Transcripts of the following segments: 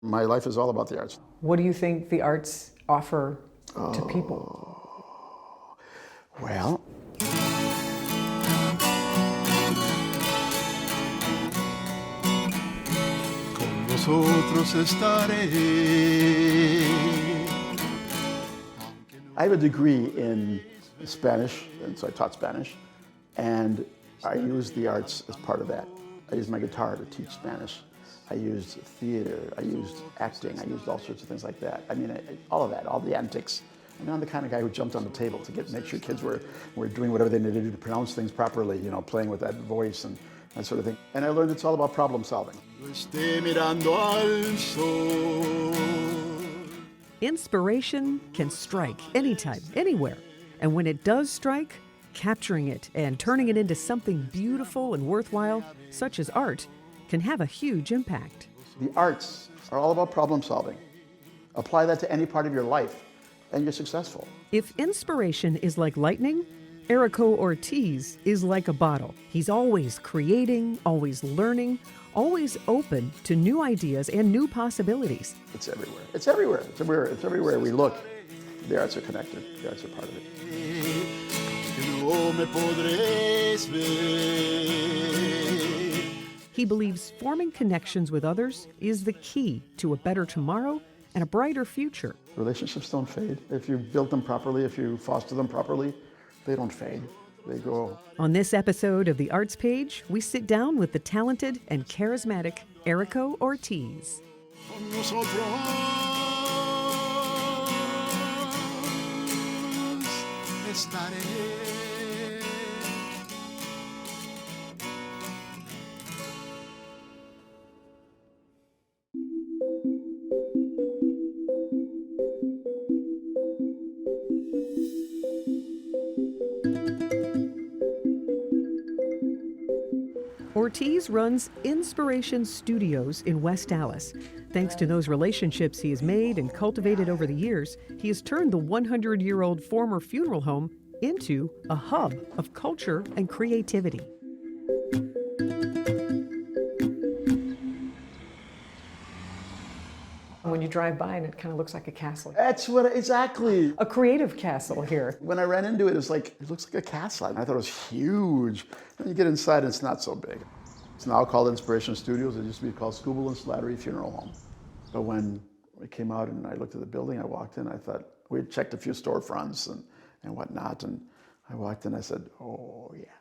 My life is all about the arts. What do you think the arts offer to people? Well, con nosotros estaré. I have a degree in Spanish, and so I taught Spanish, and I used the arts as part of that. I used my guitar to teach Spanish. I used theater, I used acting, I used all sorts of things like that. I mean, all of that, all the antics. I mean, I'm the kind of guy who jumped on the table to make sure kids were doing whatever they needed to do to pronounce things properly, you know, playing with that voice and that sort of thing. And I learned it's all about problem solving. Inspiration can strike anytime, anywhere. And when it does strike, capturing it and turning it into something beautiful and worthwhile, such as art, can have a huge impact. The arts are all about problem solving. Apply that to any part of your life, and you're successful. If inspiration is like lightning, Erico Ortiz is like a bottle. He's always creating, always learning, always open to new ideas and new possibilities. It's everywhere. It's everywhere. It's everywhere. It's everywhere we look. The arts are connected. The arts are part of it. He believes forming connections with others is the key to a better tomorrow and a brighter future. Relationships don't fade. If you build them properly, if you foster them properly, they don't fade. They grow. On this episode of The Arts Page, we sit down with the talented and charismatic Erico Ortiz. Ortiz runs Inspiration Studios in West Allis. Thanks to those relationships he has made and cultivated over the years, he has turned the 100-year-old former funeral home into a hub of culture and creativity. When you drive by and it kind of looks like a castle. That's what, exactly. A creative castle here. When I ran into it, it looks like a castle. And I thought it was huge. When you get inside, it's not so big. It's now called Inspiration Studios. It used to be called Skubal and Slattery Funeral Home. But when we came out and I looked at the building, I walked in, I thought, we had checked a few storefronts and whatnot, and I walked in, I said, oh yeah,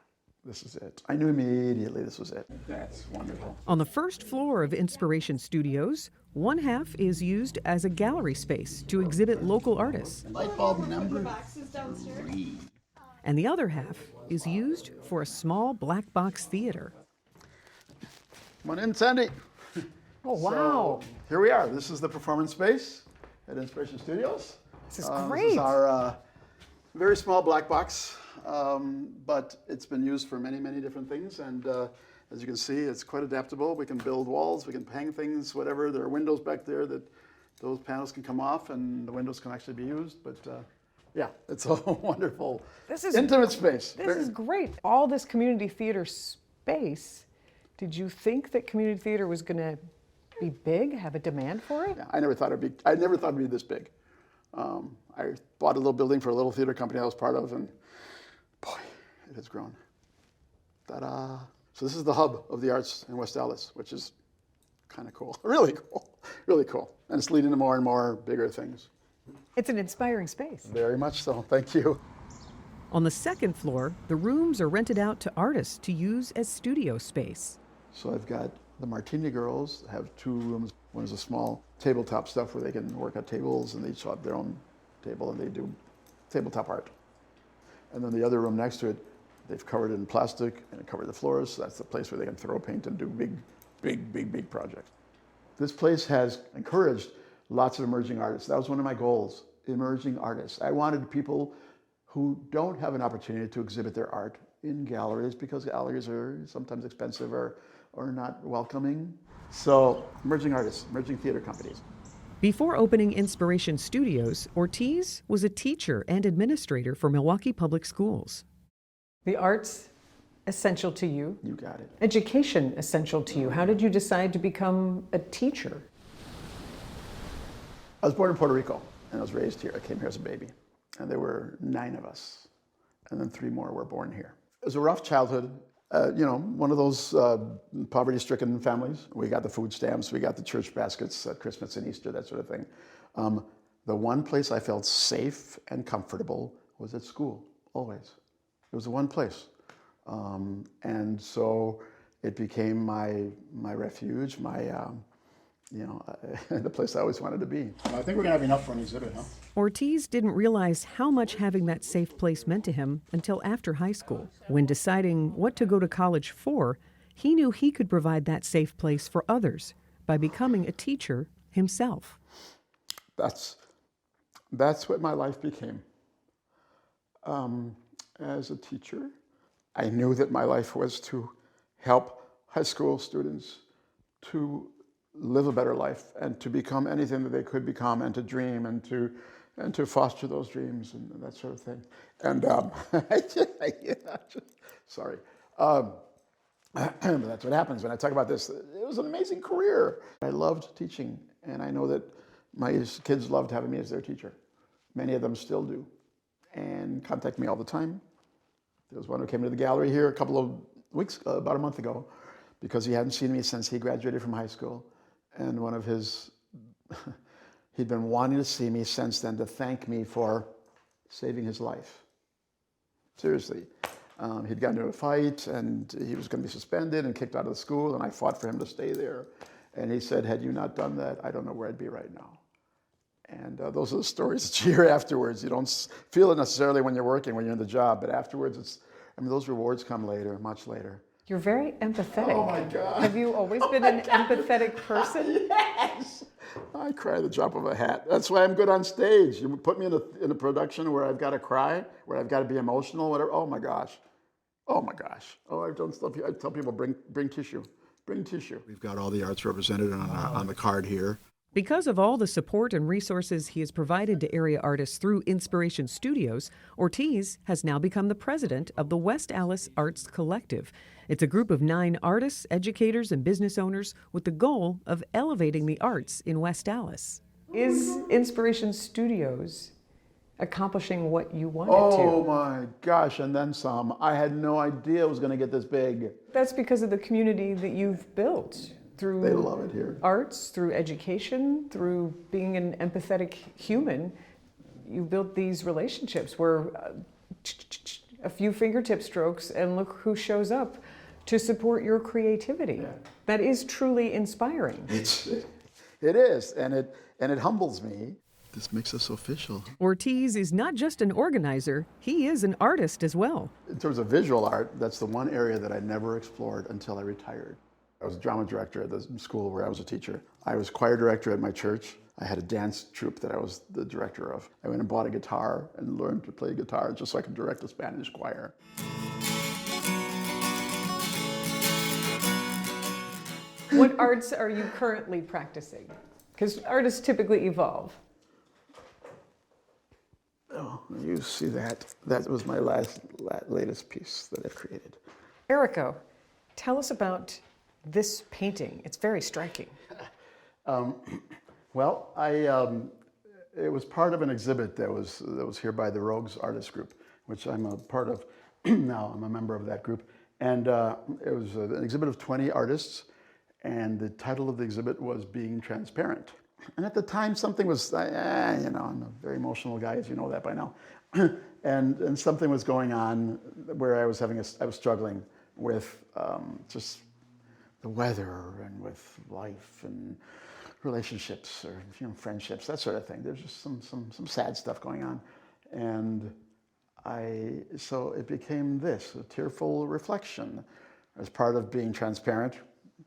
this is it. I knew immediately this was it. That's wonderful. On the first floor of Inspiration Studios, one half is used as a gallery space to exhibit local artists. Light bulb number 3. And the other half is used for a small black box theater. Come on in, Sandy. Oh, wow. So, here we are. This is the performance space at Inspiration Studios. This is great. This is our very small black box, but it's been used for many, many different things. And as you can see, it's quite adaptable. We can build walls, we can hang things, whatever. There are windows back there that those panels can come off and the windows can actually be used. But yeah, it's a wonderful, intimate space. This is great. All this community theater space, did you think that community theater was going to be big, have a demand for it? Yeah, I never thought it'd be this big. I bought a little building for a little theater company I was part of, and boy, it has grown. Ta-da! So this is the hub of the arts in West Allis, which is kind of cool. Really cool. Really cool. And it's leading to more and more bigger things. It's an inspiring space. Very much so. Thank you. On the second floor, the rooms are rented out to artists to use as studio space. So I've got the Martini girls have 2 rooms. One is a small tabletop stuff where they can work at tables, and they each have their own table and they do tabletop art. And then the other room next to it, they've covered it in plastic and covered the floors. So that's the place where they can throw paint and do big projects. This place has encouraged lots of emerging artists. That was one of my goals, emerging artists. I wanted people who don't have an opportunity to exhibit their art in galleries because galleries are sometimes expensive or not welcoming. So emerging artists, emerging theater companies. Before opening Inspiration Studios, Ortiz was a teacher and administrator for Milwaukee Public Schools. The arts, essential to you. You got it. Education, essential to you. How did you decide to become a teacher? I was born in Puerto Rico, and I was raised here. I came here as a baby, and there were 9 of us, and then 3 more were born here. It was a rough childhood. One of those poverty-stricken families. We got the food stamps, we got the church baskets at Christmas and Easter, that sort of thing. The one place I felt safe and comfortable was at school, always. It was the one place. And so it became my refuge, the place I always wanted to be. I think we're gonna have enough for an exhibit, huh? Ortiz didn't realize how much having that safe place meant to him until after high school. When deciding what to go to college for, he knew he could provide that safe place for others by becoming a teacher himself. That's what my life became. As a teacher, I knew that my life was to help high school students to live a better life and to become anything that they could become, and to dream and to foster those dreams and that sort of thing. And sorry. But that's what happens when I talk about this. It was an amazing career. I loved teaching, and I know that my kids loved having me as their teacher. Many of them still do, and contact me all the time. There was one who came to the gallery here a couple of weeks, about a month ago, because he hadn't seen me since he graduated from high school. And one of his, he'd been wanting to see me since then to thank me for saving his life. Seriously. He'd gotten into a fight, and he was going to be suspended and kicked out of the school, and I fought for him to stay there. And he said, had you not done that, I don't know where I'd be right now. And those are the stories that you hear afterwards. You don't feel it necessarily when you're working, when you're in the job, but afterwards, those rewards come later, much later. You're very empathetic. Oh my God. Have you always been an empathetic person? Yes. I cry at the drop of a hat. That's why I'm good on stage. You put me in a production where I've got to cry, where I've got to be emotional, whatever. Oh my gosh. Oh my gosh. Oh, I tell people, bring tissue. Bring tissue. We've got all the arts represented on the card here. Because of all the support and resources he has provided to area artists through Inspiration Studios, Ortiz has now become the president of the West Allis Arts Collective. It's a group of 9 artists, educators, and business owners with the goal of elevating the arts in West Allis. Is Inspiration Studios accomplishing what you wanted Oh to? my gosh, and then some. I had no idea it was going to get this big. That's because of the community that you've built through They love it here. arts, through education, through being an empathetic human. You built these relationships where a few fingertip strokes and look who shows up to support your creativity. Yeah. That is truly inspiring. It is, and it humbles me. This makes us official. Ortiz is not just an organizer, he is an artist as well. In terms of visual art, that's the one area that I never explored until I retired. I was a drama director at the school where I was a teacher. I was choir director at my church. I had a dance troupe that I was the director of. I went and bought a guitar and learned to play guitar just so I could direct a Spanish choir. What arts are you currently practicing? Because artists typically evolve. Oh, you see that? That was my latest piece that I've created. Erico, tell us about this painting. It's very striking. Well, it was part of an exhibit that was here by the Rogues Artist Group, which I'm a part of now. I'm a member of that group. And it was an exhibit of 20 artists, and the title of the exhibit was Being Transparent. And at the time, something was, I'm a very emotional guy, as you know that by now. and something was going on where I was struggling with just the weather and with life and relationships or friendships, that sort of thing. There's just some sad stuff going on. And so it became this, a tearful reflection. As part of being transparent,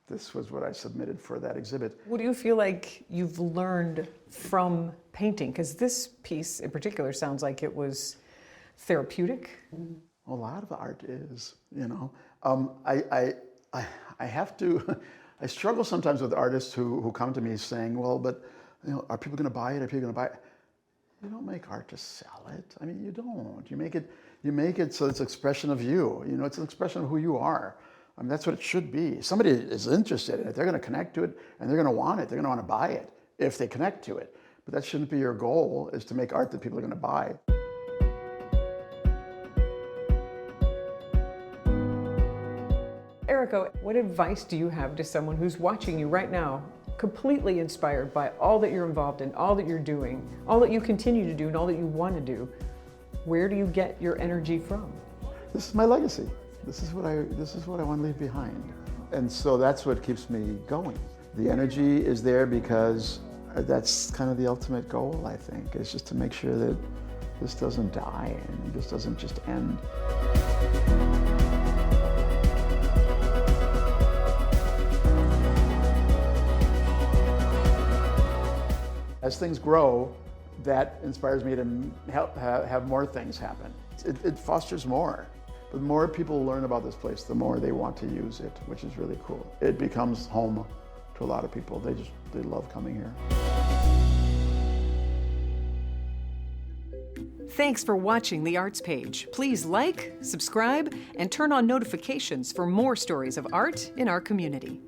this was what I submitted for that exhibit. What do you feel like you've learned from painting? Because this piece in particular sounds like it was therapeutic. A lot of art is, I have to, I struggle sometimes with artists who come to me saying, well, but are people going to buy it? Are people going to buy it? You don't make art to sell it. I mean, you don't. You make it so it's an expression of you. It's an expression of who you are. I mean, that's what it should be. Somebody is interested in it. They're going to connect to it, and they're going to want it. They're going to want to buy it if they connect to it. But that shouldn't be your goal, is to make art that people are going to buy. Erico, what advice do you have to someone who's watching you right now, completely inspired by all that you're involved in, all that you're doing, all that you continue to do, and all that you want to do? Where do you get your energy from? This is my legacy. This is what I want to leave behind. And so that's what keeps me going. The energy is there because that's kind of the ultimate goal, I think, is just to make sure that this doesn't die and this doesn't just end. As things grow, that inspires me to help have more things happen. It fosters more. The more people learn about this place, the more they want to use it, which is really cool. It becomes home to a lot of people. They love coming here. Thanks for watching The Arts Page. Please like, subscribe, and turn on notifications for more stories of art in our community.